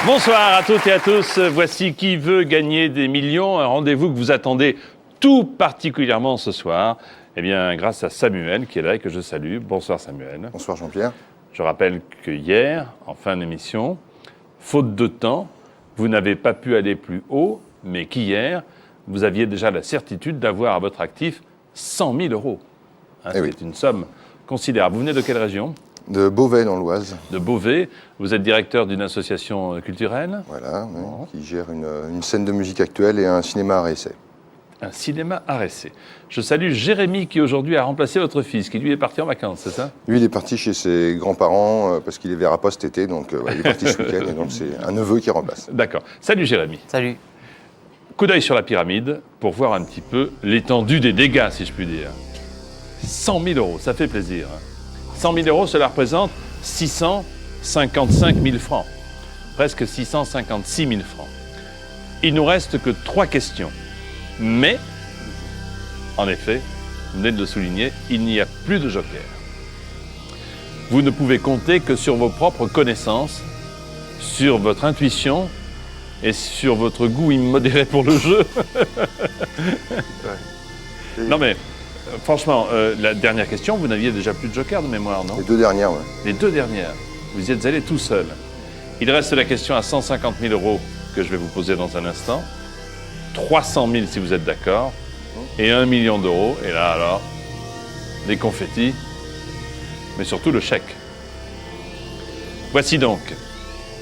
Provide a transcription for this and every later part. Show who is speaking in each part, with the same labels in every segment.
Speaker 1: Bonsoir à toutes et à tous. Voici Qui veut gagner des millions, un rendez-vous que vous attendez tout particulièrement ce soir. Eh bien, grâce à Samuel qui est là et que je salue. Bonsoir Samuel.
Speaker 2: Bonsoir Jean-Pierre.
Speaker 1: Je rappelle que hier, en fin d'émission, faute de temps, vous n'avez pas pu aller plus haut, mais qu'hier, vous aviez déjà la certitude d'avoir à votre actif 100 000 euros. C'est
Speaker 2: oui.
Speaker 1: une somme considérable. Vous venez de quelle région ?
Speaker 2: De Beauvais dans l'Oise.
Speaker 1: De Beauvais. Vous êtes directeur d'une association culturelle ?
Speaker 2: Voilà, oui, qui gère une scène de musique actuelle et un cinéma à essai.
Speaker 1: Un cinéma à essai. Je salue Jérémy qui aujourd'hui a remplacé votre fils, qui lui est parti en vacances, c'est ça ?
Speaker 2: Lui, il est parti chez ses grands-parents parce qu'il ne les verra pas cet été, donc il est parti ce week-end et donc c'est un neveu qui remplace.
Speaker 1: D'accord. Salut Jérémy.
Speaker 3: Salut.
Speaker 1: Coup d'œil sur la pyramide pour voir un petit peu l'étendue des dégâts, si je puis dire. 100 000 euros, ça fait plaisir. 100 000 euros, cela représente 655 000 francs. Presque 656 000 francs. Il nous reste que 3 questions. Mais, en effet, vous venez de le souligner, il n'y a plus de joker. Vous ne pouvez compter que sur vos propres connaissances, sur votre intuition et sur votre goût immodéré pour le jeu. Non mais, franchement, la dernière question, vous n'aviez déjà plus de joker de mémoire, non ?
Speaker 2: Les 2 dernières, oui.
Speaker 1: Les 2 dernières. Vous y êtes allé tout seul. Il reste la question à 150 000 euros que je vais vous poser dans un instant. 300 000 si vous êtes d'accord. Et 1 million d'euros. Et là, alors, les confettis, mais surtout le chèque. Voici donc,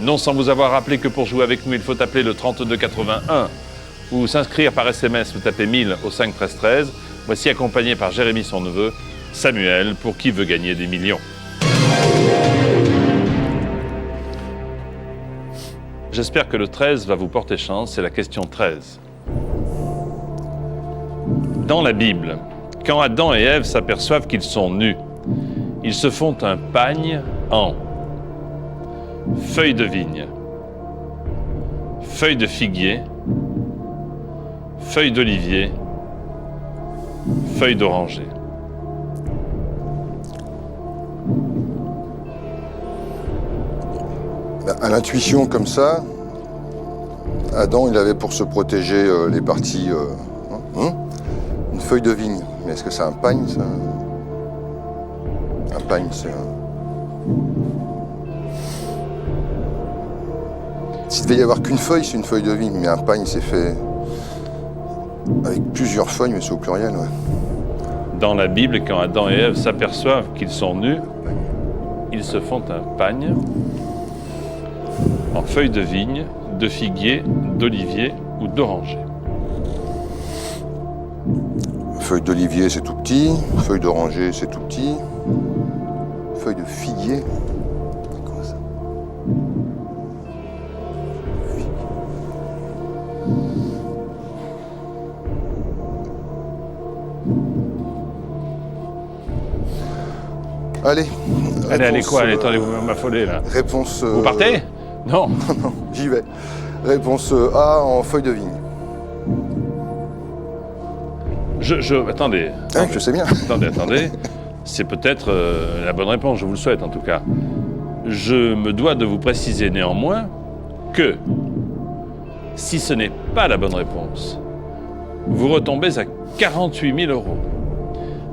Speaker 1: non sans vous avoir rappelé que pour jouer avec nous, il faut appeler le 3281 ou s'inscrire par SMS, vous tapez 1000 au 5 13 13. Voici accompagné par Jérémy, son neveu, Samuel, pour Qui veut gagner des millions. J'espère que le 13 va vous porter chance, c'est la question 13. Dans la Bible, quand Adam et Ève s'aperçoivent qu'ils sont nus, ils se font un pagne en feuilles de vigne, feuilles de figuier, feuilles d'olivier, feuilles d'oranger.
Speaker 2: À l'intuition comme ça, Adam, il avait pour se protéger les parties... une feuille de vigne. Mais est-ce que c'est un pagne, ça ? Un pagne, c'est un... S'il devait y avoir qu'une feuille, c'est une feuille de vigne. Mais un pagne, c'est fait avec plusieurs feuilles, mais c'est au pluriel, ouais.
Speaker 1: Dans la Bible, quand Adam et Ève s'aperçoivent qu'ils sont nus, ils se font un pagne en feuilles de vigne, de figuier, d'olivier ou d'oranger.
Speaker 2: Feuille d'olivier, c'est tout petit. Feuille d'oranger, c'est tout petit. Feuille de figuier. C'est quoi ça ? Allez.
Speaker 1: Allez, quoi ? Attendez, vous m'affolez là.
Speaker 2: Réponse...
Speaker 1: Vous partez ? Non.
Speaker 2: Non, j'y vais. Réponse A en feuille de vigne.
Speaker 1: Attendez.
Speaker 2: Ah, je sais bien.
Speaker 1: Attendez. C'est peut-être la bonne réponse, je vous le souhaite en tout cas. Je me dois de vous préciser néanmoins que si ce n'est pas la bonne réponse, vous retombez à 48 000 euros.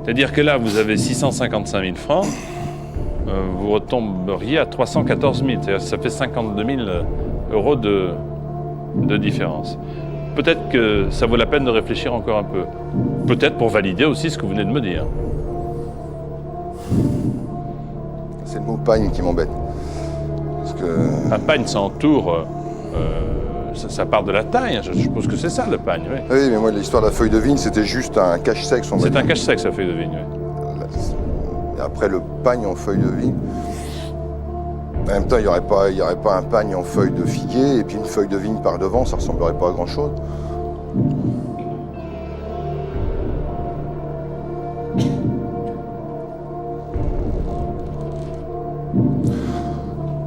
Speaker 1: C'est-à-dire que là, vous avez 655 000 francs, vous retomberiez à 314 000. C'est-à-dire que ça fait 52 000 euros de différence. Peut-être que ça vaut la peine de réfléchir encore un peu. Peut-être pour valider aussi ce que vous venez de me dire.
Speaker 2: C'est le mot pagne qui m'embête. Parce que...
Speaker 1: Un pagne, ça entoure... ça part de la taille, je suppose que c'est ça le pagne, oui.
Speaker 2: Oui, mais moi, l'histoire de la feuille de vigne, c'était juste un cache-sexe.
Speaker 1: C'est un cache-sexe, la feuille de vigne, oui.
Speaker 2: Et après, le pagne en feuille de vigne. En même temps, il n'y aurait pas un pagne en feuille de figuier et puis une feuille de vigne par devant, ça ne ressemblerait pas à grand-chose.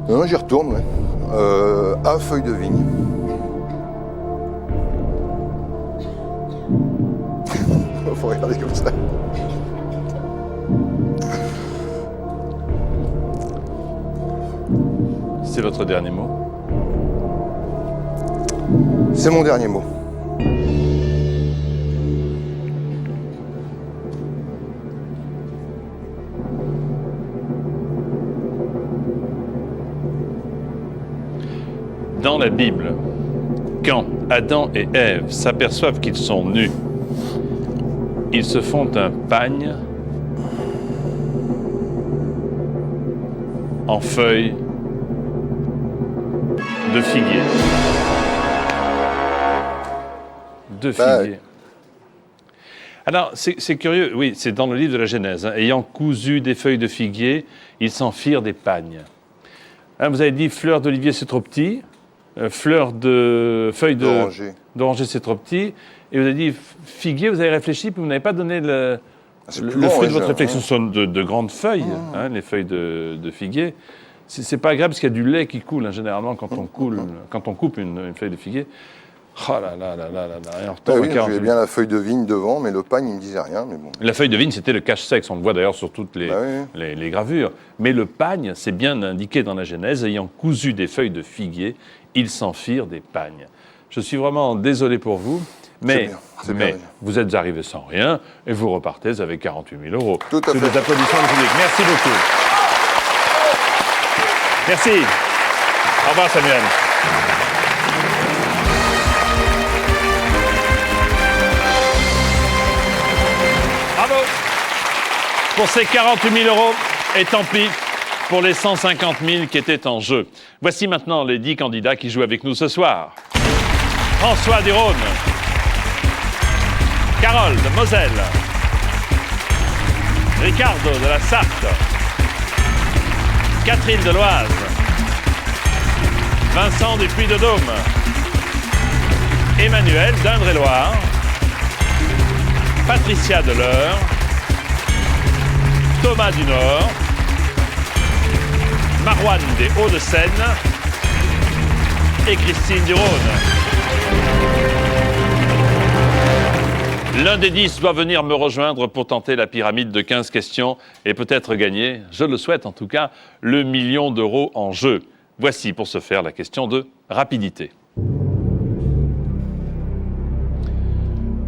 Speaker 2: Non, j'y retourne, ouais. A, feuille de vigne. Faut regarder comme ça.
Speaker 1: C'est votre dernier mot ?
Speaker 2: C'est mon dernier mot.
Speaker 1: Dans la Bible, quand Adam et Ève s'aperçoivent qu'ils sont nus, ils se font un pagne en feuilles de figuier. De figuier. Alors, c'est curieux, oui, c'est dans le livre de la Genèse. Hein. Ayant cousu des feuilles de figuier, ils s'en firent des pagnes. Hein, vous avez dit fleurs d'olivier, c'est trop petit. Feuilles d'oranger, c'est trop petit. Et vous avez dit figuier, vous avez réfléchi, puis vous n'avez pas donné le fruit de votre réflexion. Ce sont de grandes feuilles, hein, les feuilles de figuier. C'est pas agréable parce qu'il y a du lait qui coule, hein, généralement, quand on coupe une feuille de figuier. Oh là là là là là là.
Speaker 2: J'avais bien la feuille de vigne devant, mais le pagne, il ne me disait rien. Mais bon.
Speaker 1: La feuille de vigne, c'était le cache-sexe. On le voit d'ailleurs sur toutes les gravures. Mais le pagne, c'est bien indiqué dans la Genèse. Ayant cousu des feuilles de figuier, ils s'en firent des pagnes. Je suis vraiment désolé pour vous, mais vous êtes arrivés sans rien et vous repartez avec 48 000 €.
Speaker 2: Tout à fait.
Speaker 1: Des applaudissements du public. Merci beaucoup. Merci. Au revoir, Samuel. Bravo pour ces 48 000 € et tant pis pour les 150 000 qui étaient en jeu. Voici maintenant les 10 candidats qui jouent avec nous ce soir. François du Rhône, Carole de Moselle, Ricardo de la Sarthe, Catherine de l'Oise, Vincent du Puy-de-Dôme, Emmanuel d'Indre-et-Loire, Patricia de l'Eure, Thomas du Nord, Marouane des Hauts-de-Seine et Christine du Rhône. L'un des 10 doit venir me rejoindre pour tenter la pyramide de 15 questions et peut-être gagner, je le souhaite en tout cas, le 1 million d'euros en jeu. Voici pour ce faire la question de rapidité.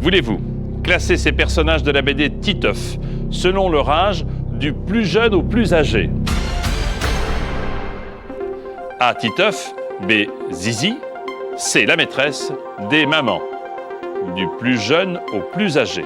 Speaker 1: Voulez-vous classer ces personnages de la BD Titeuf selon leur âge du plus jeune au plus âgé? A. Titeuf, B. Zizi, C. La maîtresse, D. Maman. Du plus jeune au plus âgé.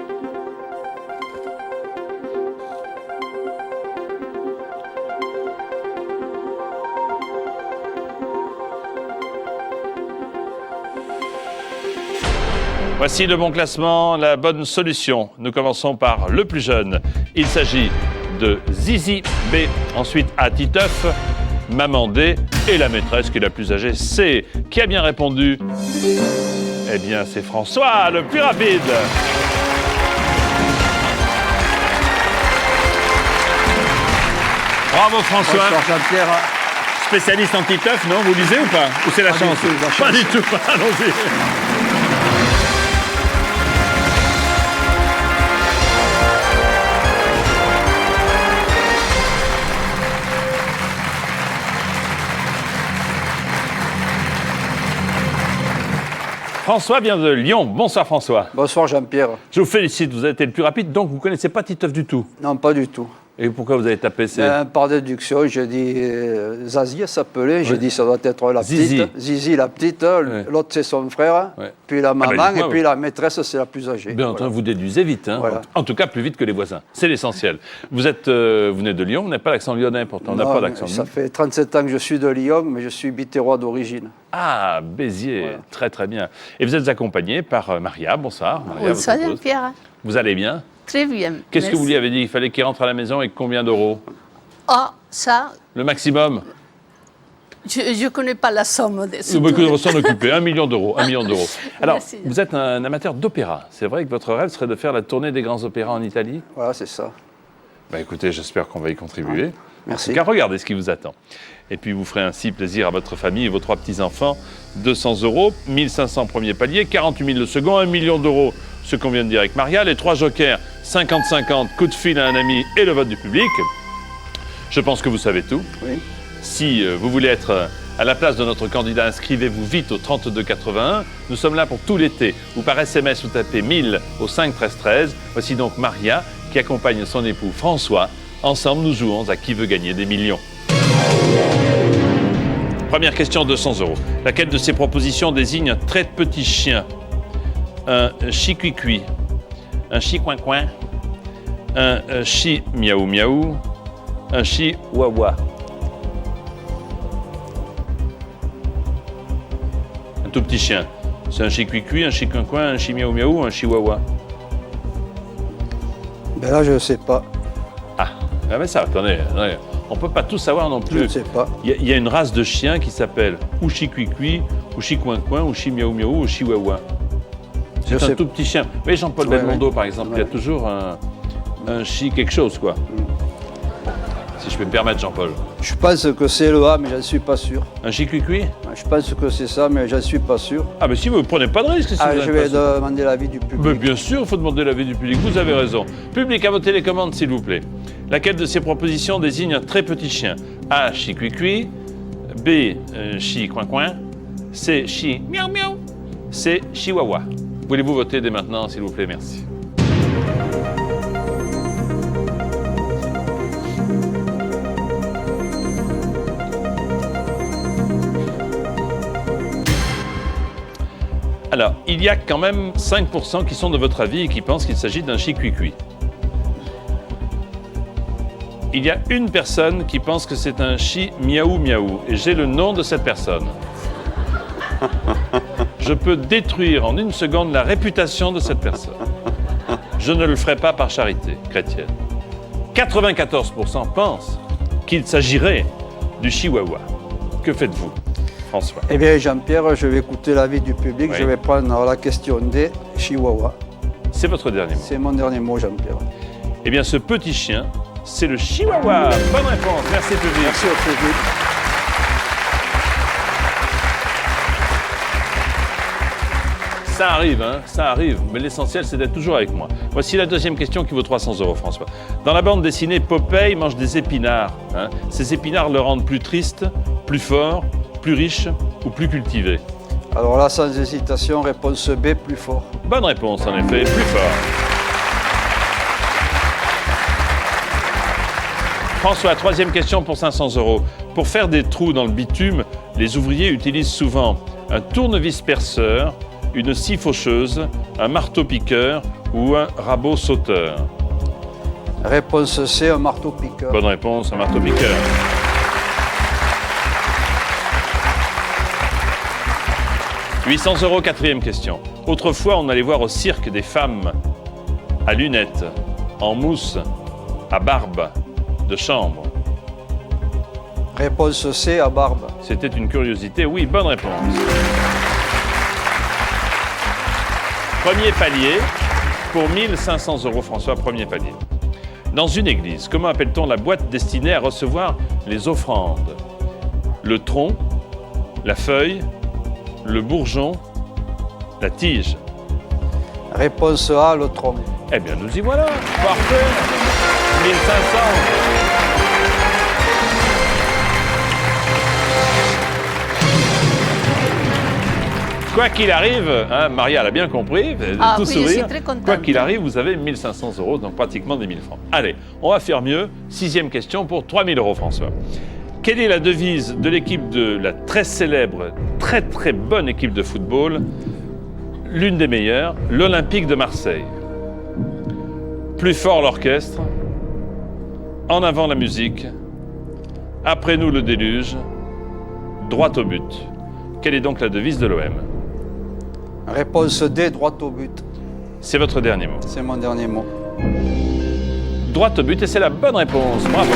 Speaker 1: Voici le bon classement, la bonne solution. Nous commençons par le plus jeune. Il s'agit de Zizi, B. Ensuite A. Titeuf, Maman D. Et la maîtresse qui est la plus âgée, C. Qui a bien répondu? Eh bien, c'est François, le plus rapide. Bravo François.
Speaker 3: Jean-Pierre.
Speaker 1: Spécialiste en Titeuf, non? Vous lisez ou pas? Ou c'est la chance? Pas du tout, allons-y. François vient de Lyon. Bonsoir François.
Speaker 3: Bonsoir Jean-Pierre.
Speaker 1: Je vous félicite, vous avez été le plus rapide, donc vous ne connaissez pas Titeuf du tout.
Speaker 3: Non, pas du tout.
Speaker 1: Et pourquoi vous avez tapé ces...
Speaker 3: Par déduction, j'ai dit Zazie, elle s'appelait. J'ai dit ça doit être la
Speaker 1: Zizi.
Speaker 3: petite. Zizi, la petite. L'autre, c'est son frère. Puis la maman. Et puis la maîtresse, c'est la plus âgée.
Speaker 1: Bien entendu, vous déduisez vite. Hein.
Speaker 3: Voilà.
Speaker 1: En tout cas, plus vite que les voisins. C'est l'essentiel. Vous venez de Lyon, vous n'avez pas l'accent lyonnais pourtant. On n'a pas d'accent.
Speaker 3: Ça fait 37 ans que je suis de Lyon, mais je suis biterrois d'origine.
Speaker 1: Ah, Béziers. Voilà. Très très bien. Et vous êtes accompagné par Maria. Bonsoir. Maria,
Speaker 4: bonsoir Pierre.
Speaker 1: Vous allez bien?
Speaker 4: Très bien.
Speaker 1: Qu'est-ce que vous lui avez dit? Il fallait qu'il rentre à la maison avec combien d'euros?
Speaker 4: Ah, ça...
Speaker 1: Le maximum?
Speaker 4: Je ne connais pas la somme de ça.
Speaker 1: Vous pouvez s'en occuper. 1 million d'euros. 1 million d'euros. Alors,
Speaker 4: merci.
Speaker 1: Vous êtes un amateur d'opéra. C'est vrai que votre rêve serait de faire la tournée des grands opéras en Italie?
Speaker 3: Voilà, c'est ça.
Speaker 1: Bah, écoutez, j'espère qu'on va y contribuer.
Speaker 3: Merci.
Speaker 1: En tout cas, regardez ce qui vous attend. Et puis, vous ferez ainsi plaisir à votre famille et vos 3 petits-enfants. 200 euros, 1 500 premier palier, 48 000 le second, 1 million d'euros, ce qu'on vient de dire avec Maria. Les 3 jokers, 50-50, coup de fil à un ami et le vote du public. Je pense que vous savez tout.
Speaker 3: Oui.
Speaker 1: Si vous voulez être À la place de notre candidat, inscrivez-vous vite au 3281. Nous sommes là pour tout l'été. Ou par SMS, vous tapez 1000 au 5 13 13. Voici donc Maria qui accompagne son époux François. Ensemble, nous jouons à Qui veut gagner des millions. Première question, 200 €. Laquelle de ces propositions désigne un très petit chien? Un chi-cui-cui, un chi-coin-coin, un chi-miaou-miaou, un chi-wawa. Un tout petit chien. C'est un chi-cui-cui, un chi-coin-coin, un chi-miaou-miaou, un chi-wawa.
Speaker 3: Ben là, je ne sais pas.
Speaker 1: Ah mais ça, attendez. On ne peut pas tout savoir non plus.
Speaker 3: Je ne sais pas.
Speaker 1: Il y a une race de chiens qui s'appelle ou chi-cui-cui, ou chi-coin-coin, ou chi-miaou-miaou, ou chi-wawa. C'est un tout petit chien. Vous voyez Jean-Paul Belmondo, par exemple, il y a toujours un chi quelque chose, quoi. Si je peux me permettre, Jean-Paul.
Speaker 3: Je pense que c'est le A, mais je ne suis pas sûr.
Speaker 1: Un chi-cui-cui?
Speaker 3: Je pense que c'est ça, mais je ne suis pas sûr.
Speaker 1: Ah, mais si vous ne prenez pas de risque. Si
Speaker 3: je vais demander l'avis du public.
Speaker 1: Mais bien sûr, il faut demander l'avis du public. Vous avez raison. Public, à vos télécommandes, s'il vous plaît. Laquelle de ces propositions désigne un très petit chien? A, chi-cui-cui. B, chi-coin-coin. C, chi-miaou-miaou. C, chi-wawa. Voulez-vous voter dès maintenant, s'il vous plaît? Merci. Alors, il y a quand même 5% qui sont de votre avis et qui pensent qu'il s'agit d'un chi-cui-cui. Il y a une personne qui pense que c'est un chi-miaou-miaou et j'ai le nom de cette personne. Je peux détruire en une seconde la réputation de cette personne. Je ne le ferai pas par charité chrétienne. 94% pensent qu'il s'agirait du chihuahua. Que faites-vous, François?
Speaker 3: Eh bien, Jean-Pierre, je vais écouter l'avis du public.
Speaker 1: Oui.
Speaker 3: Je vais prendre la question des chihuahuas.
Speaker 1: C'est votre dernier mot.
Speaker 3: C'est mon dernier mot, Jean-Pierre.
Speaker 1: Eh bien, ce petit chien, c'est le chihuahua. Bonne réponse. Merci, public.
Speaker 3: Merci au public.
Speaker 1: Ça arrive, ça arrive, mais l'essentiel, c'est d'être toujours avec moi. Voici la deuxième question qui vaut 300 €, François. Dans la bande dessinée, Popeye mange des épinards. Ces épinards le rendent plus triste, plus fort, plus riche ou plus cultivé?
Speaker 3: Alors là, sans hésitation, réponse B, plus fort.
Speaker 1: Bonne réponse, en effet, plus fort. François, troisième question pour 500 €. Pour faire des trous dans le bitume, les ouvriers utilisent souvent un tournevis perceur, une scie faucheuse, un marteau-piqueur ou un rabot sauteur?
Speaker 3: Réponse C, un marteau-piqueur.
Speaker 1: Bonne réponse, un marteau-piqueur. « 800 €, quatrième question. Autrefois, on allait voir au cirque des femmes à lunettes, en mousse, à barbe, de chambre.
Speaker 3: Réponse C, à barbe.
Speaker 1: C'était une curiosité, oui, bonne réponse. Premier palier pour 1500 €, François, premier palier. Dans une église, comment appelle-t-on la boîte destinée à recevoir les offrandes? Le tronc, la feuille, le bourgeon, la tige?
Speaker 3: Réponse A, le tronc.
Speaker 1: Eh bien, nous y voilà. Parfait. 1500. Quoi qu'il arrive, Maria l'a bien compris,
Speaker 4: Ah
Speaker 1: tout
Speaker 4: oui,
Speaker 1: sourire.
Speaker 4: je suis très contente.
Speaker 1: Quoi qu'il arrive, vous avez 1500 €, donc pratiquement des 1000 francs. Allez, on va faire mieux. Sixième question pour 3000 €, François. Quelle est la devise de l'équipe de la très célèbre, très très bonne équipe de football, l'une des meilleures, l'Olympique de Marseille? Plus fort l'orchestre, en avant la musique, après nous le déluge, droit au but. Quelle est donc la devise de l'OM?
Speaker 3: Réponse D, droit au but.
Speaker 1: C'est votre dernier mot.
Speaker 3: C'est mon dernier mot.
Speaker 1: Droit au but et c'est la bonne réponse. Bravo.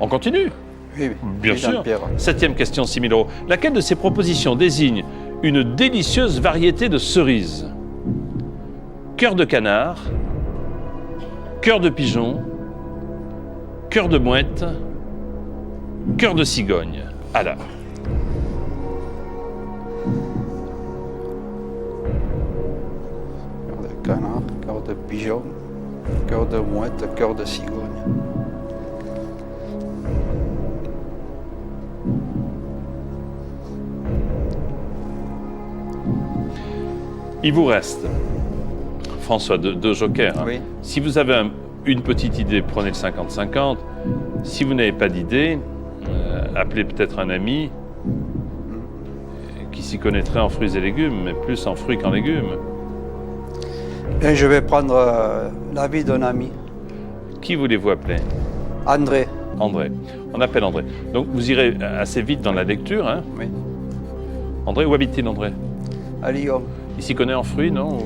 Speaker 1: On continue?
Speaker 3: Oui,
Speaker 1: Bien sûr. Septième question, 6 000 €. Laquelle de ces propositions désigne une délicieuse variété de cerises? Cœur de canard, cœur de pigeon, cœur de mouette, cœur de cigogne. Alors.
Speaker 3: Cœur de canard, cœur de pigeon, cœur de mouette, cœur de cigogne.
Speaker 1: Il vous reste, François, deux jokers. Hein.
Speaker 3: Oui.
Speaker 1: Si vous avez une petite idée, prenez le 50-50. Si vous n'avez pas d'idée, appelez peut-être un ami qui s'y connaîtrait en fruits et légumes, mais plus en fruits qu'en légumes.
Speaker 3: Et je vais prendre l'avis d'un ami.
Speaker 1: Qui voulez-vous appeler?
Speaker 3: André.
Speaker 1: André. On appelle André. Donc vous irez assez vite dans la lecture. Hein.
Speaker 3: Oui.
Speaker 1: André, où habite-t-il, André?
Speaker 3: À Lyon.
Speaker 1: Il s'y connaît en fruits, non?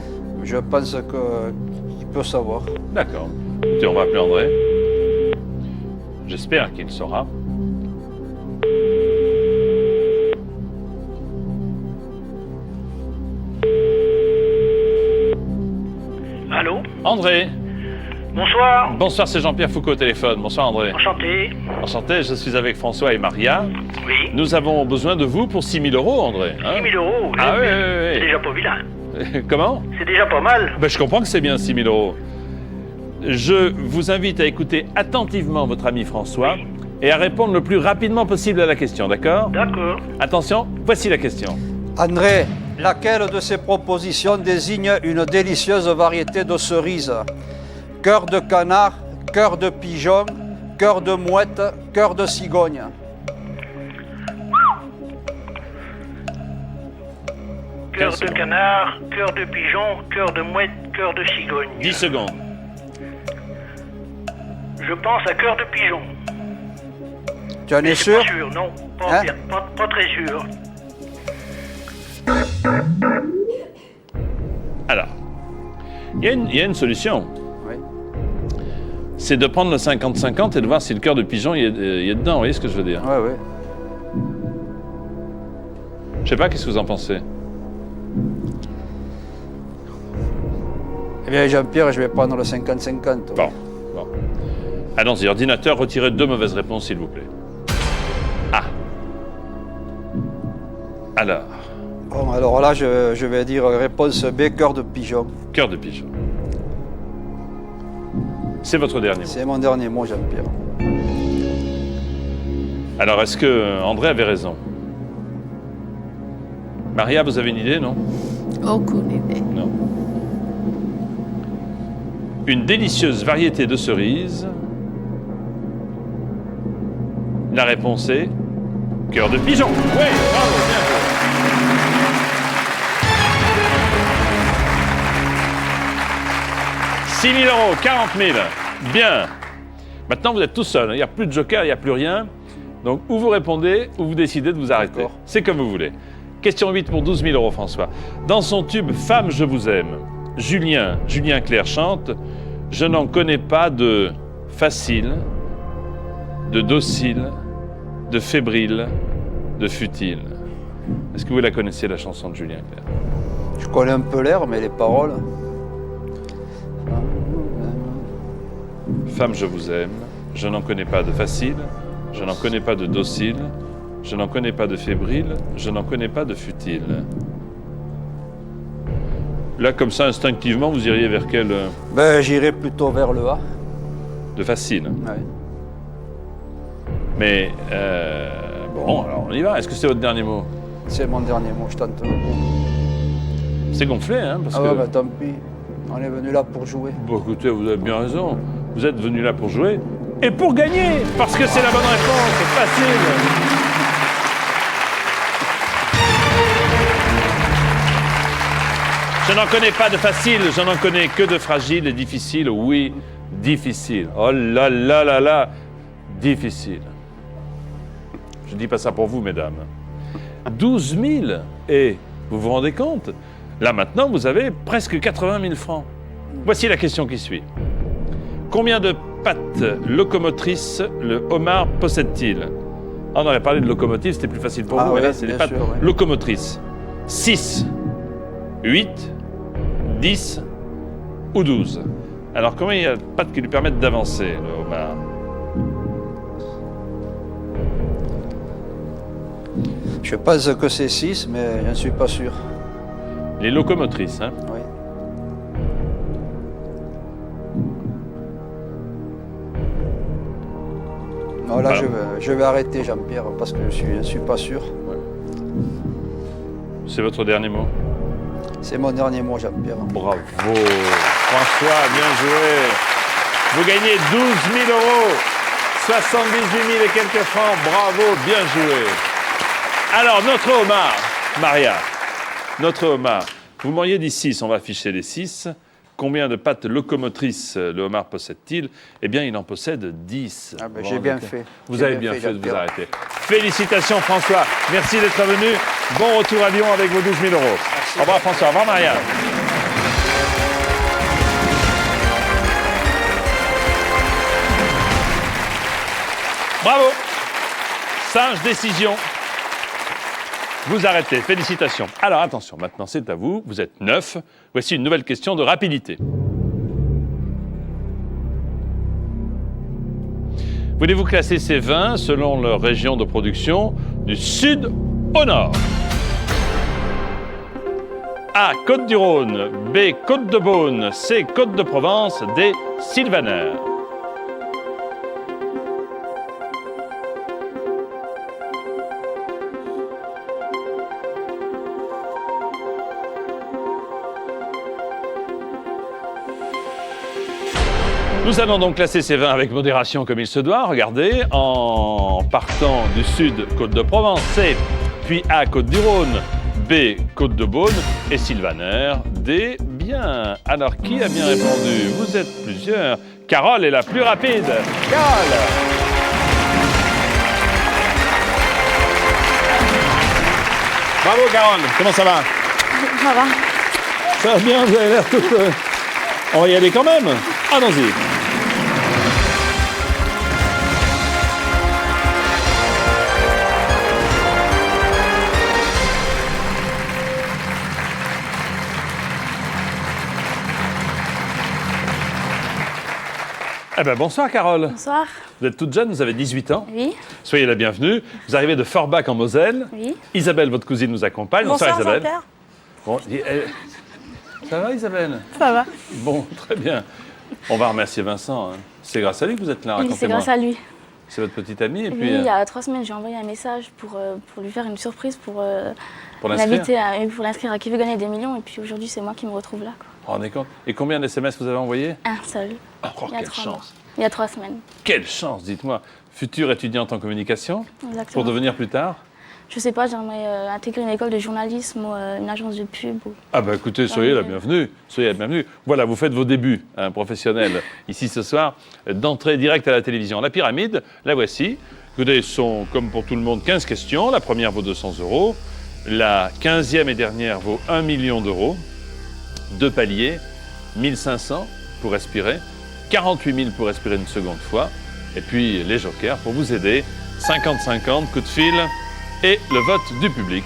Speaker 3: Je pense qu'il peut savoir.
Speaker 1: D'accord. Écoutez, on va appeler André. J'espère qu'il saura.
Speaker 5: Allô?
Speaker 1: André.
Speaker 5: Bonsoir.
Speaker 1: Bonsoir, c'est Jean-Pierre Foucault au téléphone. Bonsoir, André.
Speaker 5: Enchanté.
Speaker 1: Enchanté, je suis avec François et Maria.
Speaker 5: Oui.
Speaker 1: Nous avons besoin de vous pour 6 000 €, André.
Speaker 5: 6 000 €.
Speaker 1: Ah oui,
Speaker 5: C'est
Speaker 1: oui,
Speaker 5: déjà pas vilain.
Speaker 1: oui. Comment?
Speaker 5: C'est déjà pas mal.
Speaker 1: Ben, je comprends que c'est bien 6 000 €. Je vous invite à écouter attentivement votre ami François et à répondre le plus rapidement possible à la question, d'accord?
Speaker 5: D'accord.
Speaker 1: Attention, voici la question.
Speaker 3: André, laquelle de ces propositions désigne une délicieuse variété de cerises? Cœur de canard, cœur de pigeon, cœur de mouette, cœur de cigogne.
Speaker 5: Cœur de canard, cœur de pigeon, cœur de mouette, cœur de cigogne.
Speaker 1: 10 secondes.
Speaker 5: Je pense à cœur de pigeon.
Speaker 3: Tu en es
Speaker 5: Mais
Speaker 3: sûr?
Speaker 5: pas sûr, non.
Speaker 3: Hein?
Speaker 5: Pas très sûr.
Speaker 1: Alors, il y a une solution.
Speaker 3: Oui.
Speaker 1: C'est de prendre le 50-50 et de voir si le cœur de pigeon y est dedans. Vous voyez ce que je veux dire?
Speaker 3: Oui, oui.
Speaker 1: Je sais pas, qu'est-ce que vous en pensez?
Speaker 3: Eh bien, Jean-Pierre, je vais prendre le 50-50.
Speaker 1: Bon. Allons-y, ordinateur, retirez 2 mauvaises réponses, s'il vous plaît. Ah. Alors,
Speaker 3: Bon, alors là, je vais dire réponse B, cœur de pigeon.
Speaker 1: cœur de pigeon. C'est votre dernier mot.
Speaker 3: C'est mon dernier mot, Jean-Pierre.
Speaker 1: Alors, est-ce que André avait raison? Maria, vous avez une idée, non?
Speaker 4: Aucune idée.
Speaker 1: Non. Une délicieuse variété de cerises. La réponse est cœur de pigeon. Oui, bravo, bien joué. « 6 000 €, 40 000. Bien. Maintenant, vous êtes tout seul. Il n'y a plus de joker, il n'y a plus rien. Donc, ou vous répondez, ou vous décidez de vous arrêter.
Speaker 3: D'accord.
Speaker 1: C'est comme vous voulez. Question 8 pour 12 000 €, François. Dans son tube « Femme, je vous aime », Julien Clerc chante « Je n'en connais pas de facile, de docile, de fébrile, de futile. » Est-ce que vous la connaissez, la chanson de Julien Clerc?
Speaker 3: Je connais un peu l'air, mais les paroles.
Speaker 1: Femme, je vous aime, je n'en connais pas de facile, je n'en connais pas de docile, je n'en connais pas de fébrile, je n'en connais pas de futile. Là, comme ça, instinctivement, vous iriez vers quel...
Speaker 3: Ben, j'irai plutôt vers le A.
Speaker 1: De facile.
Speaker 3: Ouais.
Speaker 1: Mais, bon, alors on y va. Est-ce que c'est votre dernier mot?
Speaker 3: C'est mon dernier mot, je tente le coup.
Speaker 1: C'est gonflé, hein, parce
Speaker 3: Ah
Speaker 1: que...
Speaker 3: ouais, ben tant pis. On est venu là pour jouer.
Speaker 1: Bon, écoutez, vous avez bien raison. Vous êtes venu là pour jouer et pour gagner, parce que c'est la bonne réponse, c'est facile. Je n'en connais pas de facile, je n'en connais que de fragile et difficile. Oui, difficile. Oh là là là là, difficile. Je ne dis pas ça pour vous, mesdames. 12 000, et vous vous rendez compte? Là maintenant, vous avez presque 80 000 francs. Voici la question qui suit. Combien de pattes locomotrices le homard possède-t-il? On aurait parlé de locomotive, c'était plus facile pour vous, mais là, c'est les pattes locomotrices. 6, 8, 10 ou 12. Alors, combien il y a de pattes qui lui permettent d'avancer, le homard?
Speaker 3: Je pense que c'est 6, mais je ne suis pas sûr.
Speaker 1: Les locomotrices, hein?
Speaker 3: Oui. Non, là,
Speaker 1: Voilà.
Speaker 3: je vais arrêter, Jean-Pierre, parce que je ne suis pas sûr.
Speaker 1: C'est votre dernier mot?
Speaker 3: C'est mon dernier mot, Jean-Pierre.
Speaker 1: Bravo. François, bien joué. Vous gagnez 12 000 euros. 78 000 et quelques francs. Bravo, bien joué. Alors, notre homard, Maria, notre homard. Vous m'auriez dit 6, on va afficher les 6. Combien de pattes locomotrices le homard possède-t-il? Eh bien, il en possède 10.
Speaker 3: Ah ben, j'ai bien fait.
Speaker 1: Vous
Speaker 3: J'ai
Speaker 1: avez bien fait de vous
Speaker 3: Jean-Pierre.
Speaker 1: arrêter. Félicitations, François. Merci d'être venu. Bon retour à Lyon avec vos 12 000 euros. Au revoir, François. Au revoir, Maria. Bravo. Sage décision. Vous arrêtez. Félicitations. Alors, attention. Maintenant, c'est à vous. Vous êtes 9. Voici une nouvelle question de rapidité. Voulez-vous classer ces vins selon leur région de production du sud au nord? A. Côte-du-Rhône. B. Côte-de-Beaune. C. Côte-de-Provence. D. Sylvaner. Nous allons donc classer ces vins avec modération comme il se doit. Regardez, en partant du sud, Côte-de-Provence, C, puis A, Côte-du-Rhône, B, Côte-de-Beaune et Sylvaner, D, bien. Alors, qui a bien répondu? Vous êtes plusieurs. Carole est la plus rapide. Carole! Bravo, Carole. Comment ça va?
Speaker 6: Ça va.
Speaker 1: Ça va bien, vous avez l'air toute... On va y aller quand même. Allons-y. Eh bien, bonsoir, Carole.
Speaker 6: Bonsoir.
Speaker 1: Vous êtes toute jeune, vous avez 18 ans.
Speaker 6: Oui.
Speaker 1: Soyez la bienvenue. Vous arrivez de Forbach en Moselle.
Speaker 6: Oui.
Speaker 1: Isabelle, votre cousine, nous accompagne.
Speaker 6: Bonsoir,
Speaker 1: Isabelle.
Speaker 6: Jean-Pierre.
Speaker 1: Bon, ça va, Isabelle?
Speaker 6: Ça va.
Speaker 1: Bon, très bien. On va remercier Vincent. Hein. C'est grâce à lui que vous êtes là,
Speaker 6: Oui, c'est
Speaker 1: racontez-moi.
Speaker 6: grâce à lui.
Speaker 1: C'est votre petite amie et
Speaker 6: Oui,
Speaker 1: puis
Speaker 6: il y a 3 semaines, j'ai envoyé un message pour lui faire une surprise, pour
Speaker 1: l'inscrire.
Speaker 6: l'inviter pour l'inscrire à Qui veut gagner des millions. Et puis aujourd'hui, c'est moi qui me retrouve là, quoi.
Speaker 1: Vous vous rendez compte? Et combien d'SMS vous avez envoyé?
Speaker 6: Un seul.
Speaker 1: Oh,
Speaker 6: Il y a
Speaker 1: quelle
Speaker 6: 3 mois.
Speaker 1: chance!
Speaker 6: Il y a 3 semaines.
Speaker 1: Quelle chance, dites-moi. Future étudiante en communication,
Speaker 6: Exactement.
Speaker 1: pour devenir plus tard?
Speaker 6: Je sais pas, j'aimerais intégrer une école de journalisme ou une agence de pub.
Speaker 1: Ah bah écoutez, soyez la bienvenue. Soyez la bienvenue. Voilà, vous faites vos débuts professionnels ici ce soir, d'entrée directe à la télévision. La pyramide, la voici. Écoutez, ce sont, comme pour tout le monde, 15 questions. La première vaut 200 euros. La 15e et dernière vaut 1 million d'euros. 2 paliers, 1500 pour respirer, 48 000 pour respirer une seconde fois. Et puis les jokers pour vous aider, 50-50, coup de fil et le vote du public.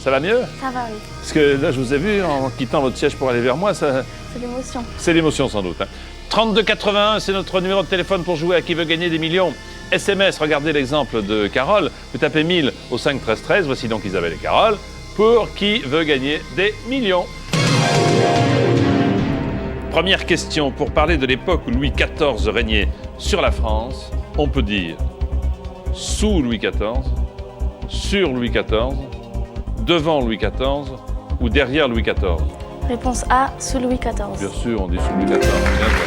Speaker 1: Ça va mieux?
Speaker 6: Ça va, oui.
Speaker 1: Parce que là, je vous ai vu en quittant votre siège pour aller vers moi, ça,
Speaker 6: C'est l'émotion.
Speaker 1: c'est l'émotion sans doute. Hein. 3281, c'est notre numéro de téléphone pour jouer à Qui veut gagner des millions. SMS, regardez l'exemple de Carole. Vous tapez 1000 au 5 13 13. Voici donc Isabelle et Carole pour Qui veut gagner des millions. Première question, pour parler de l'époque où Louis XIV régnait sur la France, on peut dire sous Louis XIV, sur Louis XIV, devant Louis XIV ou derrière Louis XIV.
Speaker 6: Réponse A, sous Louis XIV.
Speaker 1: Bien sûr, on dit sous Louis XIV. Bien joué.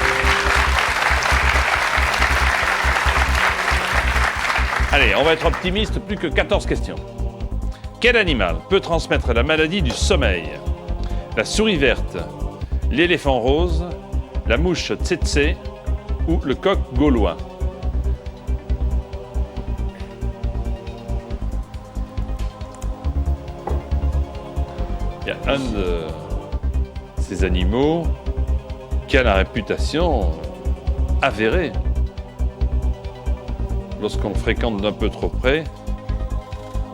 Speaker 1: Allez, on va être optimiste, plus que 14 questions. Quel animal peut transmettre la maladie du sommeil? La souris verte, l'éléphant rose, la mouche tsetse ou le coq gaulois? Il y a un de ces animaux qui a la réputation avérée, lorsqu'on le fréquente d'un peu trop près,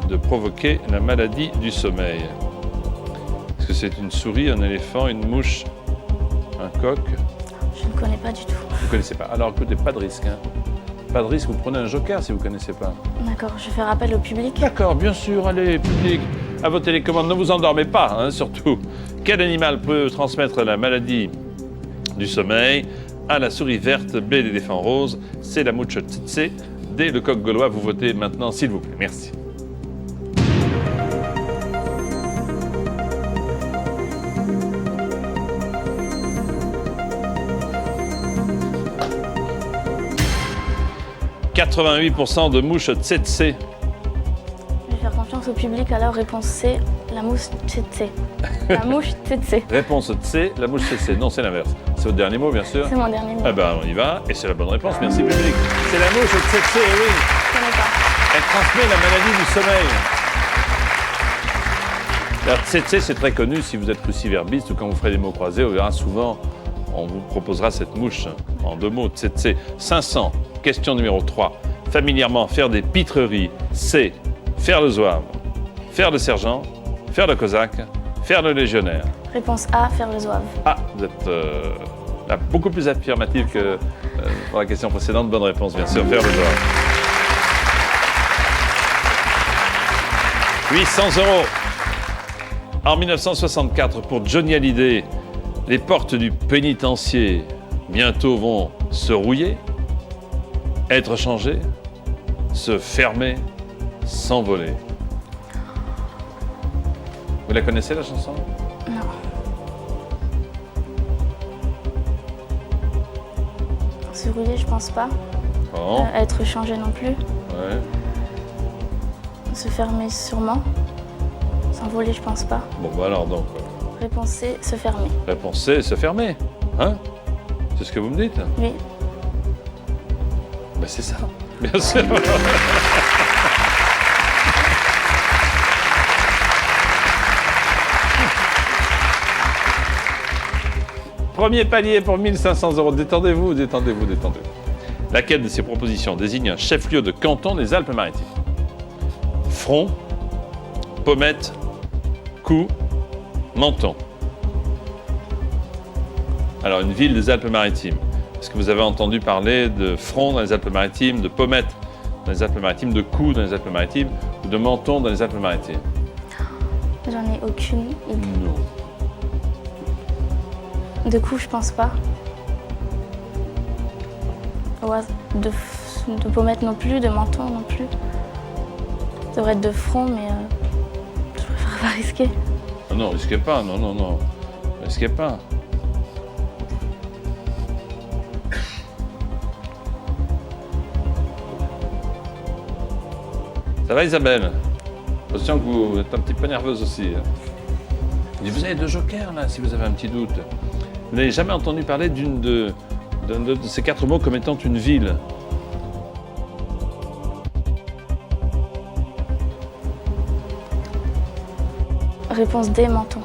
Speaker 1: de provoquer la maladie du sommeil. Est-ce que c'est une souris, un éléphant, une mouche, un coq?
Speaker 6: Je ne connais pas du tout.
Speaker 1: Vous ne connaissez pas. Alors écoutez, pas de risque. Hein. Pas de risque, vous prenez un joker si vous ne connaissez pas.
Speaker 6: D'accord, je vais faire appel au public.
Speaker 1: D'accord, bien sûr, allez, public, à vos télécommandes, ne vous endormez pas, hein, surtout. Quel animal peut transmettre la maladie du sommeil? A, la souris verte, B, l'éléphant rose, C, la mouche tsetse, dès le coq gaulois. Vous votez maintenant, s'il vous plaît. Merci. « 88% de mouches tsetse.
Speaker 6: Je vais faire confiance au public, alors réponse C, la mouche tsetse. La mouche tsetse.
Speaker 1: Réponse C, la mouche tsetse. Non, c'est l'inverse. C'est votre dernier mot, bien sûr.
Speaker 6: C'est mon dernier mot.
Speaker 1: Eh ben, on y va. Et c'est la bonne réponse. Merci, public. C'est la mouche tsetse, oui.
Speaker 6: Je connais pas.
Speaker 1: Elle transmet la maladie du sommeil. La tsetse, c'est très connu. Si vous êtes cruciverbiste ou quand vous ferez des mots croisés, on verra souvent, on vous proposera cette mouche en 2 mots, tsetse. 500. Question numéro 3. Familièrement, faire des pitreries, c'est faire le zouave, faire le sergent, faire le cosaque, faire le légionnaire.
Speaker 6: Réponse A, faire le zouave.
Speaker 1: Ah, vous êtes là, beaucoup plus affirmatif que pour la question précédente. Bonne réponse, bien sûr, faire le zouave. 800 €. En 1964, pour Johnny Hallyday, les portes du pénitencier bientôt vont se rouiller, être changées, se fermer, s'envoler. Vous la connaissez, la chanson?
Speaker 6: Non. Se rouiller, je pense pas.
Speaker 1: Bon,
Speaker 6: Être changé non plus.
Speaker 1: ouais.
Speaker 6: Se fermer sûrement. S'envoler, je pense pas.
Speaker 1: Bon, bah alors donc,
Speaker 6: Réponse C, se fermer.
Speaker 1: réponse C, se fermer. Hein? C'est ce que vous me dites?
Speaker 6: Oui.
Speaker 1: Ben c'est ça, bien sûr. Premier palier pour 1500 €. Détendez-vous, détendez-vous, détendez-vous. Laquelle de ces propositions désigne un chef-lieu de canton des Alpes-Maritimes? Front, Pommette, Cou, Menton. Alors, une ville des Alpes-Maritimes. Est-ce que vous avez entendu parler de Front dans les Alpes-Maritimes, de Pommette dans les Alpes-Maritimes, de Cou dans les Alpes-Maritimes ou de Menton dans les Alpes-Maritimes?
Speaker 6: J'en ai aucune idée.
Speaker 1: Non.
Speaker 6: De coup, je pense pas. Ouais, de Pommette non plus, de Menton non plus. Ça devrait être de Front, mais je préfère pas risquer.
Speaker 1: Ah non, risquez pas, non, non, non. Risquez pas. Ça va, Isabelle? Attention que vous êtes un petit peu nerveuse aussi. Vous avez 2 jokers, là, si vous avez un petit doute. Vous n'avez jamais entendu parler d'un de ces 4 mots comme étant une ville?
Speaker 6: Réponse D, Menton.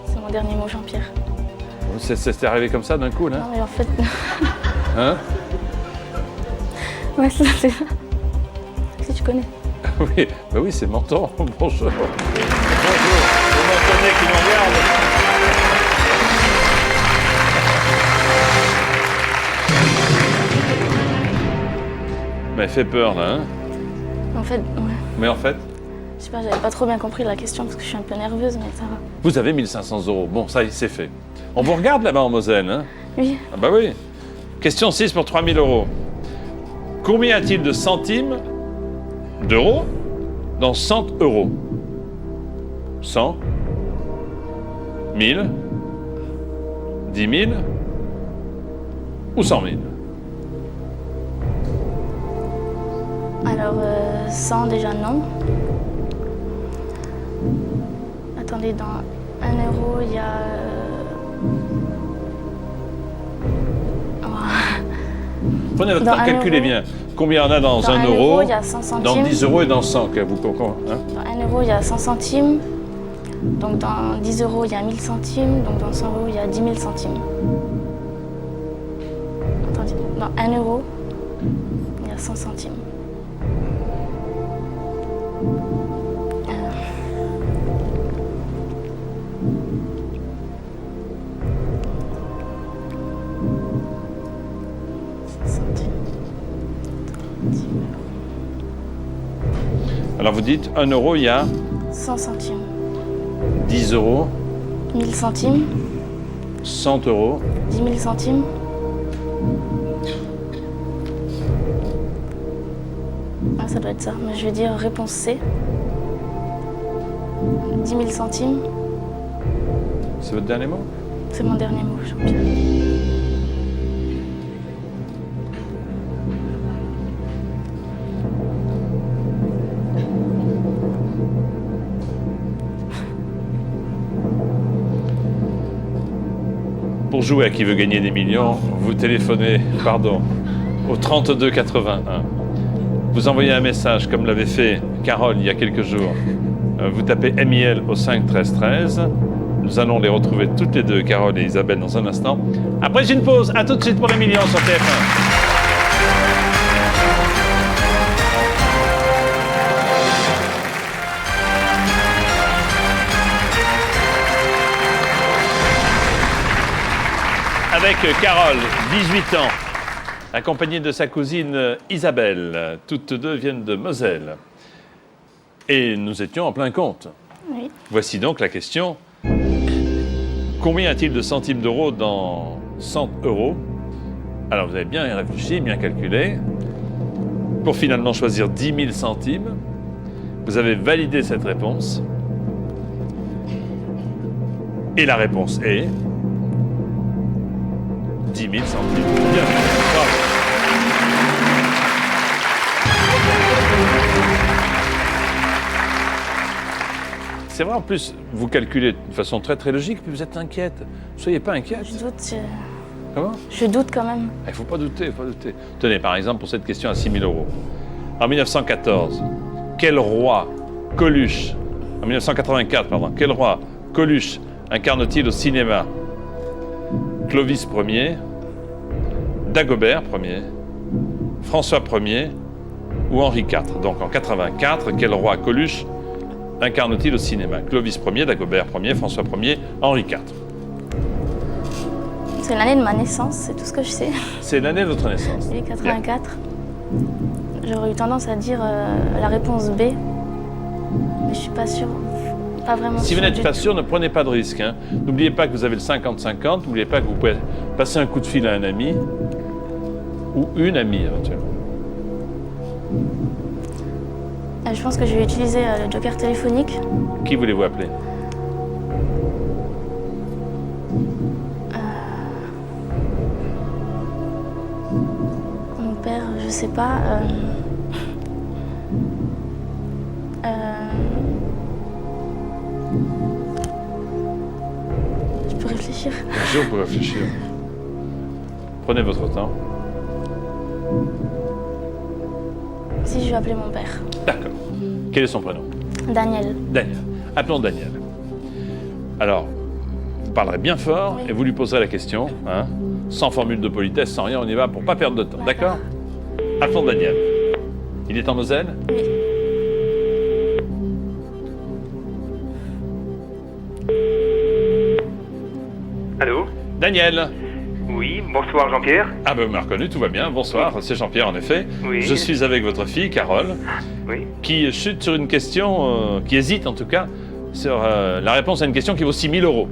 Speaker 6: C'est mon dernier mot, Jean-Pierre.
Speaker 1: C'est arrivé comme ça d'un coup, là?
Speaker 6: Non, mais en fait.
Speaker 1: Hein?
Speaker 6: Ouais, c'est ça. Si tu connais.
Speaker 1: Oui, bah oui, c'est Menton. Bonjour. Bonjour. Vous m'entendez qui nous regarde? Mais elle fait peur, là, hein?
Speaker 6: En fait, ouais.
Speaker 1: Mais en fait,
Speaker 6: Je sais pas, j'avais pas trop bien compris la question parce que je suis un peu nerveuse, mais ça va.
Speaker 1: vous avez 1500 €. Bon, ça y est, c'est fait. On vous regarde là-bas en Moselle, hein?
Speaker 6: Oui.
Speaker 1: Ah bah oui. Question 6 pour 3000 €. Combien y a-t-il de centimes d'euros dans 100 €? 100, 1000, 10 000 ou 100 000?
Speaker 6: Alors, 100 déjà non. Attendez, dans 1 euro, il y a.
Speaker 1: Prenez votre
Speaker 6: Dans
Speaker 1: temps,
Speaker 6: un
Speaker 1: calculez
Speaker 6: euro.
Speaker 1: bien. Combien il y en a dans
Speaker 6: Dans
Speaker 1: 1
Speaker 6: 1
Speaker 1: euro,
Speaker 6: euro, il y a 100 centimes.
Speaker 1: dans 10 € et dans 100, vous comprenez, hein?
Speaker 6: Dans 1 euro, il y a 100 centimes. Donc dans 10 euros, il y a 1000 centimes. Donc dans 100 euros, il y a 10 000 centimes. Attendez, dans 1 euro, il y a 100 centimes.
Speaker 1: Alors vous dites 1 euro, il y a
Speaker 6: 100 centimes.
Speaker 1: 10 €,
Speaker 6: 1000 centimes.
Speaker 1: 100 €,
Speaker 6: 10 000 centimes. Ah, ça doit être ça. Mais je vais dire réponse C. 10 000 centimes.
Speaker 1: C'est votre dernier mot?
Speaker 6: C'est mon dernier mot, Jean-Pierre.
Speaker 1: Pour jouer à Qui veut gagner des millions, vous téléphonez, au 32 81. Vous envoyez un message comme l'avait fait Carole il y a quelques jours. Vous tapez MIL au 5 13 13. Nous allons les retrouver toutes les deux, Carole et Isabelle, dans un instant. Après une pause, à tout de suite pour les millions sur TF1. Avec Carole, 18 ans, accompagnée de sa cousine Isabelle. Toutes deux viennent de Moselle. Et nous étions en plein compte.
Speaker 6: Oui.
Speaker 1: Voici donc la question. Combien a-t-il de centimes d'euros dans 100 euros? Alors vous avez bien réfléchi, bien calculé. Pour finalement choisir 10 000 centimes, vous avez validé cette réponse. Et la réponse est 10 000 centimes. Bien, bravo. C'est vrai, en plus, vous calculez de façon très très logique, puis vous êtes inquiète. Ne soyez pas inquiète.
Speaker 6: Je doute.
Speaker 1: Comment?
Speaker 6: Je doute quand même.
Speaker 1: Il ne faut pas douter, il faut pas douter. Tenez, par exemple, pour cette question à 6 000 euros. En 1914, quel roi Coluche, en 1984, pardon, quel roi Coluche incarne-t-il au cinéma? Clovis Ier, Dagobert Ier, François Ier ou Henri IV. Donc en 84, quel roi Coluche incarne-t-il au cinéma? Clovis Ier, Dagobert Ier, François Ier, Henri IV.
Speaker 6: C'est l'année de ma naissance, c'est tout ce que je sais.
Speaker 1: C'est l'année de votre naissance.
Speaker 6: Oui, 84. J'aurais eu tendance à dire la réponse B, mais je suis pas sûre. Pas vraiment
Speaker 1: Si vous
Speaker 6: sûre
Speaker 1: n'êtes
Speaker 6: du
Speaker 1: pas
Speaker 6: tout.
Speaker 1: sûr, ne prenez pas de risque. Hein. N'oubliez pas que vous avez le 50-50. N'oubliez pas que vous pouvez passer un coup de fil à un ami ou une amie éventuellement.
Speaker 6: Je pense que je vais utiliser le joker téléphonique.
Speaker 1: Qui voulez-vous appeler?
Speaker 6: Mon père, je sais pas. Je peux réfléchir.
Speaker 1: Bien sûr, vous pouvez réfléchir. Prenez votre temps.
Speaker 6: Si je vais appeler mon père.
Speaker 1: D'accord. Quel est son prénom?
Speaker 6: Daniel.
Speaker 1: Daniel. Appelons Daniel. Alors, vous parlerez bien fort
Speaker 6: Oui.
Speaker 1: et vous lui poserez la question, hein, sans formule de politesse, sans rien, on y va pour pas perdre de temps. D'accord? Appelons Daniel. Il est en Moselle?
Speaker 6: Oui.
Speaker 7: Allô?
Speaker 1: Daniel!
Speaker 7: Oui, bonsoir Jean-Pierre.
Speaker 1: Ah ben vous m'avez reconnu, tout va bien. Bonsoir, c'est Jean-Pierre en effet.
Speaker 7: Oui.
Speaker 1: Je suis avec votre fille, Carole,
Speaker 7: Oui.
Speaker 1: qui chute sur une question, qui hésite en tout cas, sur la réponse à une question qui vaut 6 000 euros.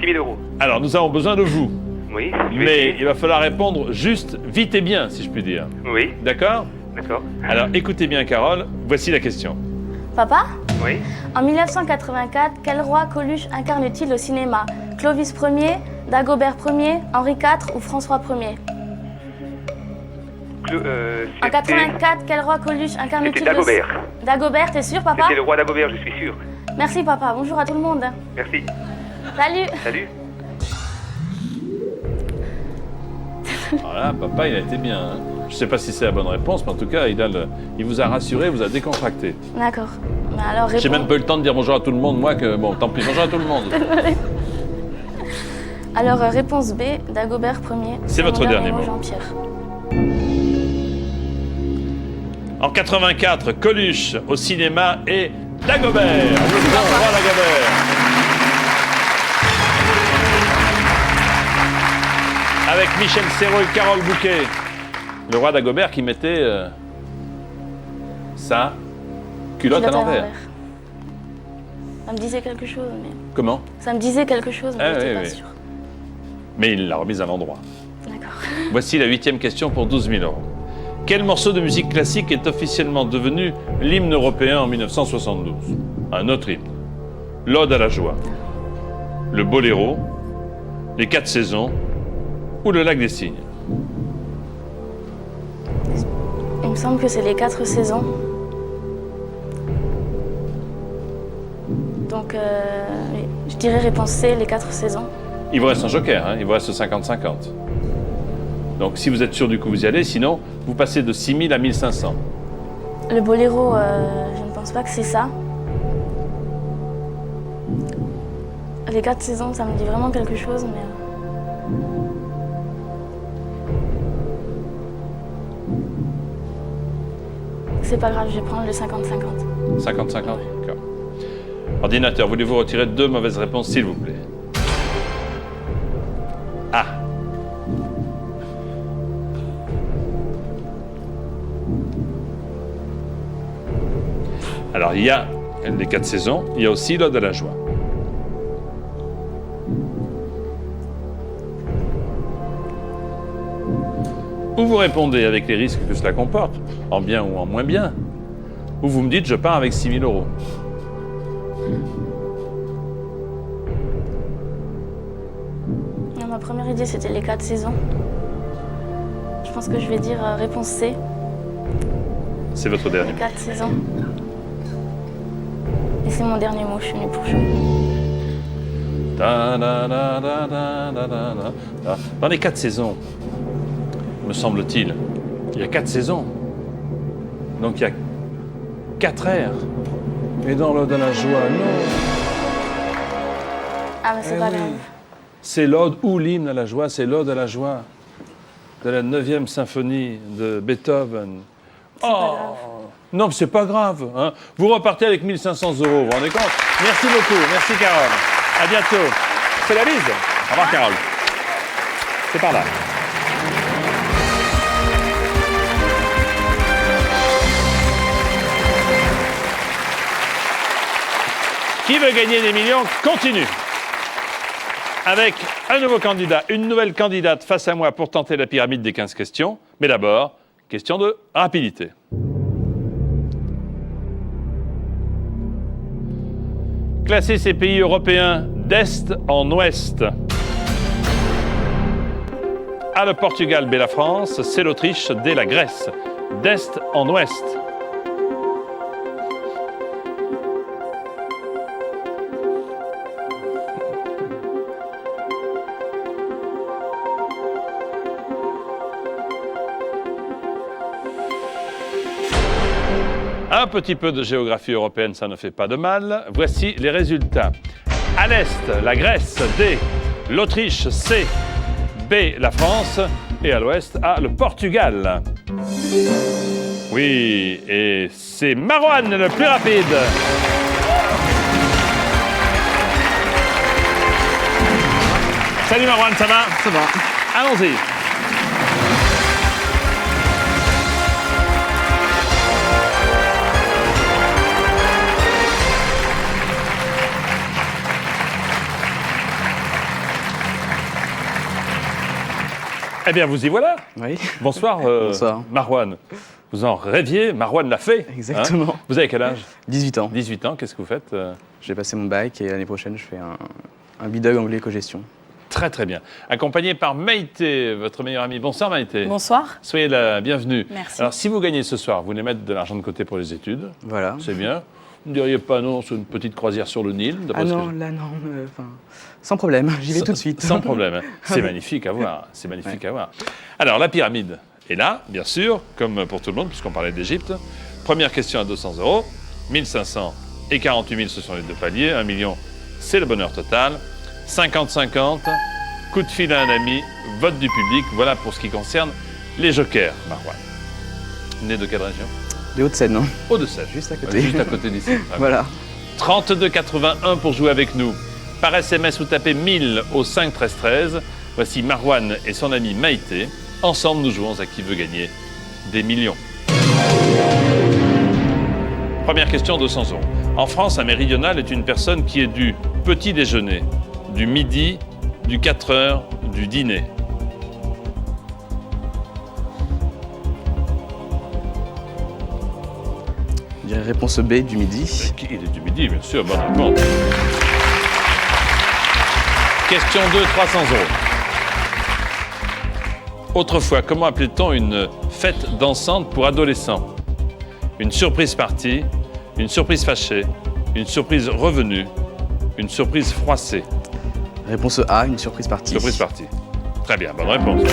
Speaker 7: 6 000 euros.
Speaker 1: Alors nous avons besoin de vous,
Speaker 7: Oui. je vais
Speaker 1: mais
Speaker 7: essayer.
Speaker 1: il va falloir répondre juste, vite et bien, si je puis dire.
Speaker 7: Oui,
Speaker 1: D'accord?
Speaker 7: d'accord.
Speaker 1: Alors écoutez bien Carole, voici la question.
Speaker 6: Papa?
Speaker 7: Oui.
Speaker 6: En 1984, quel roi Coluche incarne-t-il au cinéma? Clovis Ier, Dagobert Ier, Henri IV ou François Ier? En 84, quel roi Coluche incarne-t-il
Speaker 7: C'était Dagobert.
Speaker 6: Dagobert, t'es sûr, papa?
Speaker 7: C'était le roi Dagobert, je suis sûr.
Speaker 6: Merci, papa. Bonjour à tout le monde.
Speaker 7: Merci.
Speaker 6: Salut.
Speaker 7: Salut.
Speaker 1: Voilà, papa il a été bien. Hein. Je ne sais pas si c'est la bonne réponse, mais en tout cas il vous a rassuré, il vous a décontracté.
Speaker 6: D'accord. Mais alors,
Speaker 1: J'ai même pas eu le temps de dire bonjour à tout le monde, moi que bon, tant pis, bonjour à tout le monde.
Speaker 6: Alors, réponse B, Dagobert Ier.
Speaker 1: C'est votre
Speaker 6: mon
Speaker 1: dernier mot.
Speaker 6: Jean-Pierre.
Speaker 1: En 84, Coluche au cinéma et Dagobert. Le grand roi Dagobert. Avec Michel Serrault et Carole Bouquet. Le roi Dagobert qui mettait sa culotte à l'envers.
Speaker 6: Ça me disait quelque chose, mais...
Speaker 1: Comment?
Speaker 6: Ça me disait quelque chose, mais
Speaker 1: Ah,
Speaker 6: je n'étais
Speaker 1: oui,
Speaker 6: pas
Speaker 1: oui.
Speaker 6: sûre.
Speaker 1: Mais il l'a remise à l'endroit.
Speaker 6: D'accord.
Speaker 1: Voici la 8e question pour 12 000 euros. Quel morceau de musique classique est officiellement devenu l'hymne européen en 1972? Un autre hymne. L'Ode à la joie, le Boléro, les 4 saisons ou le Lac des Cygnes?
Speaker 6: Il me semble que c'est les 4 saisons. Donc, oui, je dirais réponse C, les 4 saisons.
Speaker 1: Il vous reste un joker, hein, il vous reste 50-50. Donc si vous êtes sûr du coup, vous y allez. Sinon, vous passez de 6 000 à 1 500.
Speaker 6: Le boléro, je ne pense pas que c'est ça. Les 4 saisons, ça me dit vraiment quelque chose, mais... C'est pas grave, je vais prendre le 50-50.
Speaker 1: 50-50, d'accord. Ordinateur, voulez-vous retirer 2 mauvaises réponses, s'il vous plaît? Ah. Alors, il y a les 4 saisons, il y a aussi l'Ode à la joie. Ou vous répondez avec les risques que cela comporte, en bien ou en moins bien, ou vous me dites je pars avec 6 000 euros.
Speaker 6: Non, ma première idée, c'était les 4 saisons. Je pense que je vais dire réponse C,
Speaker 1: C'est votre dernier.
Speaker 6: les 4 saisons. Et c'est mon dernier mot, je suis venue pour jouer.
Speaker 1: Dans les 4 saisons, me semble-t-il, il y a 4 saisons. Donc il y a 4 airs. Et dans l'Ode à la joie, non.
Speaker 6: Ah, mais c'est pas grave.
Speaker 1: C'est l'Ode ou l'hymne à la joie, c'est l'Ode à la joie de la 9e symphonie de Beethoven. Oh non, mais c'est pas grave. Hein. Vous repartez avec 1 500 euros, vous vous rendez compte? Merci beaucoup, merci Carole. À bientôt. C'est la bise. Au revoir Carole. C'est par là. Qui veut gagner des millions continue. Avec un nouveau candidat, une nouvelle candidate face à moi pour tenter la pyramide des 15 questions. Mais d'abord, question de rapidité. Classer ces pays européens d'Est en Ouest. A, le Portugal, B, la France, C, l'Autriche, D, la Grèce. D'Est en Ouest. Un petit peu de géographie européenne, ça ne fait pas de mal. Voici les résultats. À l'Est, la Grèce, D. L'Autriche, C. B, la France. Et à l'Ouest, A, le Portugal. Oui, et c'est Marouane le plus rapide. Salut Marouane, ça va?
Speaker 8: Ça va.
Speaker 1: Allons-y. Eh bien, vous y voilà.
Speaker 8: Oui.
Speaker 1: Bonsoir,
Speaker 8: Bonsoir.
Speaker 1: Marouane. Vous en rêviez, Marouane l'a fait.
Speaker 8: Exactement.
Speaker 1: Hein, vous avez quel âge?
Speaker 8: 18 ans.
Speaker 1: 18 ans, qu'est-ce que vous faites?
Speaker 8: J'ai passé mon bac et l'année prochaine, je fais un BDug anglais éco-gestion.
Speaker 1: Très très bien. Accompagné par Maïté, votre meilleure amie. Bonsoir Maïté.
Speaker 4: Bonsoir.
Speaker 1: Soyez la bienvenue.
Speaker 4: Merci.
Speaker 1: Alors, si vous gagnez ce soir, vous voulez mettre de l'argent de côté pour les études.
Speaker 8: Voilà.
Speaker 1: C'est bien. Vous ne diriez pas non sur une petite croisière sur le Nil?
Speaker 8: Ah non, là non, sans problème, j'y vais tout de suite.
Speaker 1: Sans problème. Hein. C'est magnifique à voir. C'est magnifique à voir. Alors, la pyramide est là, bien sûr, comme pour tout le monde, puisqu'on parlait d'Égypte. Première question à 200 euros. 1 500 et 48 000, ce sont les deux paliers. 1 million, c'est le bonheur total. 50-50, coup de fil à un ami, vote du public. Voilà pour ce qui concerne les jokers, Marouane. Né de quelle région?
Speaker 8: Les Hauts-de-Seine, non?
Speaker 1: Hauts-de-Seine.
Speaker 8: Juste à côté.
Speaker 1: Juste à côté d'ici.
Speaker 8: Voilà.
Speaker 1: 32,81 pour jouer avec nous. Par SMS, vous tapez 1000 au 5 13 13. Voici Marouane et son ami Maïté. Ensemble, nous jouons à qui veut gagner des millions. Première question, 200 euros. En France, un méridional est une personne qui est du petit déjeuner, du midi, du 4 heures, du dîner.
Speaker 8: Réponse B, du Midi.
Speaker 1: Il est du Midi, bien sûr, bonne réponse. Question 2, 300 €. Autrefois, comment appelait-on une fête dansante pour adolescents? Une surprise partie, une surprise fâchée, une surprise revenue, une surprise froissée.
Speaker 8: Réponse A, une surprise partie.
Speaker 1: Surprise partie. Très bien, bonne réponse.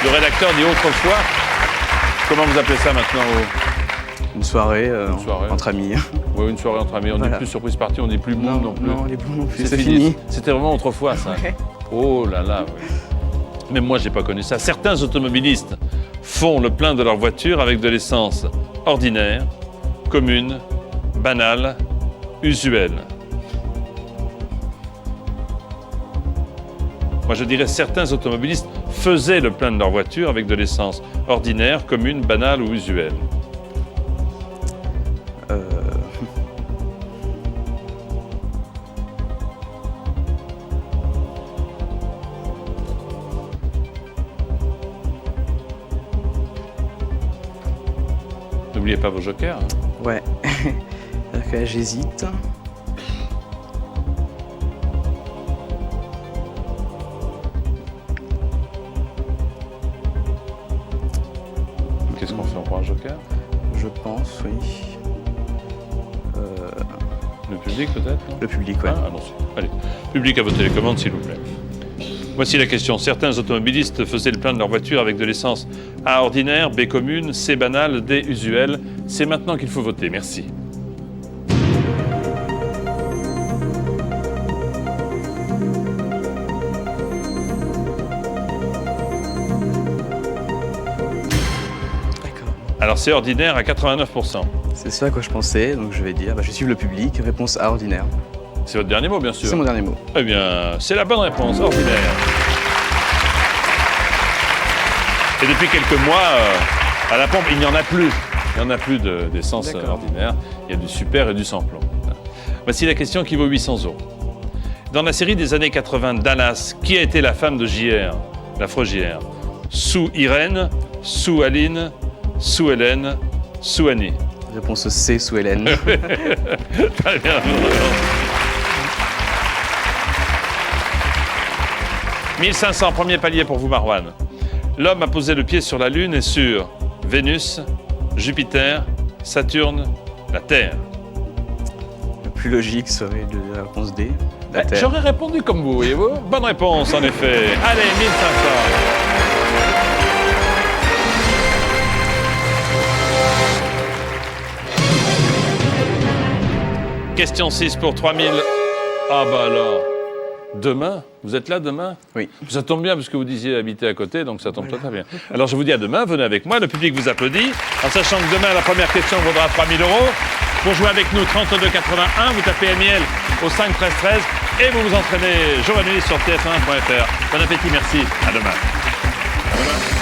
Speaker 1: Le rédacteur dit autrefois. Comment vous appelez ça maintenant
Speaker 8: Une soirée,
Speaker 1: soirée.
Speaker 8: entre amis.
Speaker 1: Oui, une soirée entre amis. On ne dit
Speaker 8: Voilà.
Speaker 1: plus surprise partie, on ne dit plus bon non plus.
Speaker 8: Non, les bons non plus,
Speaker 1: C'est
Speaker 8: c'est
Speaker 1: fini.
Speaker 8: fini.
Speaker 1: C'était vraiment autrefois, ça.
Speaker 8: Ouais.
Speaker 1: Oh là là, oui. Même moi, j'ai pas connu ça. Certains automobilistes font le plein de leur voiture avec de l'essence ordinaire, commune, banale, usuelle. Moi, je dirais certains automobilistes faisaient le plein de leur voiture avec de l'essence ordinaire, commune, banale ou usuelle. N'oubliez pas vos jokers. Hein.
Speaker 8: Ouais. Donc, j'hésite.
Speaker 1: Qu'est-ce qu'on fait? On prend un joker?
Speaker 8: Je pense, oui.
Speaker 1: Le public peut-être? Non
Speaker 8: Le public, ouais.
Speaker 1: Ah, allons-y. Allez, public à vos télécommandes, s'il vous plaît. Voici la question. Certains automobilistes faisaient le plein de leur voiture avec de l'essence A ordinaire, B commune, C banale, D usuelle. C'est maintenant qu'il faut voter. Merci.
Speaker 8: D'accord.
Speaker 1: Alors c'est ordinaire à 89%.
Speaker 8: C'est ça à quoi je pensais, donc je vais dire, je vais suivre le public. Réponse A, ordinaire.
Speaker 1: C'est votre dernier mot, bien sûr.
Speaker 8: C'est mon dernier mot.
Speaker 1: Eh bien, c'est la bonne réponse, ordinaire. Et depuis quelques mois, à la pompe, il n'y en a plus. Il n'y en a plus d'essence
Speaker 8: D'accord.
Speaker 1: ordinaire. Il y a du super et du sans-plomb. Voici la question qui vaut 800 €. Dans la série des années 80 Dallas, qui a été la femme de JR, l'affreux JR? Sue Irène, Sue Aline, Sue Hélène, Sue Annie.
Speaker 8: Réponse C, sous Hélène.
Speaker 1: Très bien. 1500, premier palier pour vous, Marwan. L'homme a posé le pied sur la Lune et sur Vénus, Jupiter, Saturne, la Terre.
Speaker 8: Le plus logique serait la réponse D, la Terre.
Speaker 1: J'aurais répondu comme vous, voyez-vous. Bonne réponse, en effet. Allez, 1500. Question 6 pour 3000. Ah bah alors, demain, vous êtes là demain?
Speaker 8: Oui.
Speaker 1: Ça tombe bien parce que vous disiez habiter à côté, donc ça tombe très bien. Alors je vous dis à demain, venez avec moi, le public vous applaudit, en sachant que demain la première question vaudra 3000 €. Pour jouer avec nous, 3281, vous tapez MIL au 5 13 13 et vous vous entraînez jour et nuit sur tf1.fr. Bon appétit, merci, à demain. À demain.